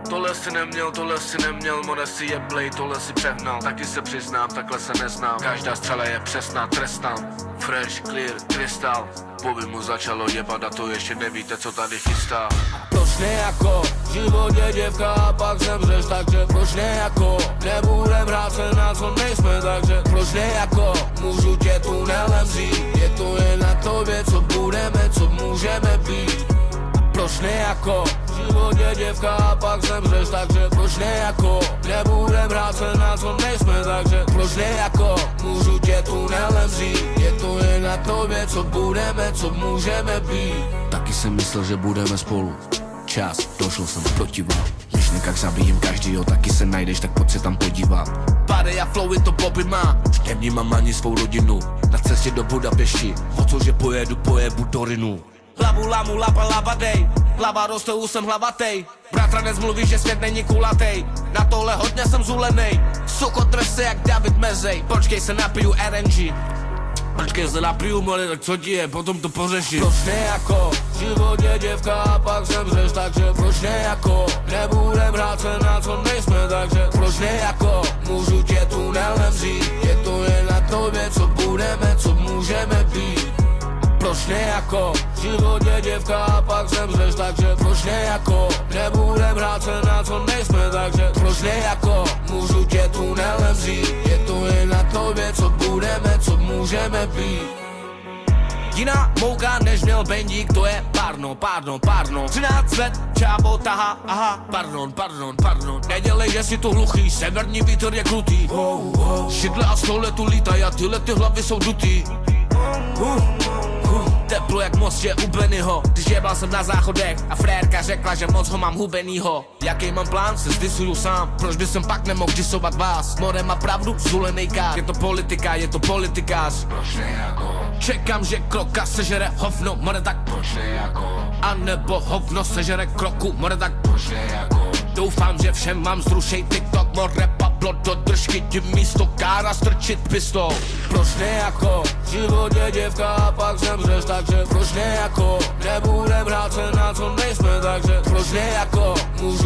tohle si neměl, more si jeblej, tohle si přehnal. Taky se přiznám, takhle se neznám. Každá střela je přesná, trestám. Fresh, clear, krystal. Bobby mu začalo jebat a to ještě nevíte, co tady chystá. Proč nejako, v životě děvka a pak zemřeš, takže proč nejako, nebudem hrát se na co nejsme, takže proč nejako, můžu tě tunelem vzít, je to jen na tobě, co budeme, co můžeme být. Proč nejako, v životě děvka a pak zemřeš, takže proč nejako, nebudem hrát se na co nejsme, takže proč nejako, můžu tě tunelem vzít, je to jen na tobě, co budeme, co můžeme být. Taky jsem myslel, že budeme spolu, čas, došel jsem proti vám. Myšlenka, jak zabijím každýho, taky se najdeš, tak pojď se tam podívat. Pade a flowy to Bobby má, už nevnímám ani svou rodinu. Na cestě do Budapešti, o cože pojebu do Rinu. Hlavu lamu, lapa dej, hlava roste, jsem hlavatej. Bratranec mluví, že svět není kulatej, na tohle hodně jsem zulenej. Suko, drž se jak David Mezej, počkej se napiju RNG. Počkej se napiju, more, tak co ti je, potom to pořeším. Proč nejako, v životě děvka a pak zemřeš, takže proč nejako, nebudem hrát se na co nejsme, takže proč nejako, můžu tě tunelem vzít, je to jen na tobě, co budeme, co můžeme být. Proč nejako, v životě děvka a pak zemřeš, takže proč nejako, nebudem hrát se na co nejsme, takže proč nejako, můžu tě tunelem vzít, je to jen na tobě, co budeme, co můžeme být. Jiná mouka než měl Bendík, to je pardon 13 let, čávo tahá, aha, pardon. Nedělej, že si tu hluchý, severní vítr je krutý. Šidle a stole tu lítaj a tyhle ty hlavy jsou dutý. Teplo jak most je u Bennyho, když jebal jsem na záchodech a frérka řekla, že moc ho mám hubenýho. Jaký mám plán, se zdisuju sám, proč by jsem pak nemohl disovat vás? More má pravdu, zulenej kár, je to politikář. Proč nejako? Čekám, že kroka sežere hovno, more tak proč nejako? A nebo hovno sežere kroku, more tak proč nejako? Doufám, že všem mám zrušej TikTok, more Pablo do držky, tím místo kára strčit pistol. Proč nejako, v životě děvka a pak zemřeš, takže proč nejako, nebudem hrát se na co nejsme, takže proč nejako, můžu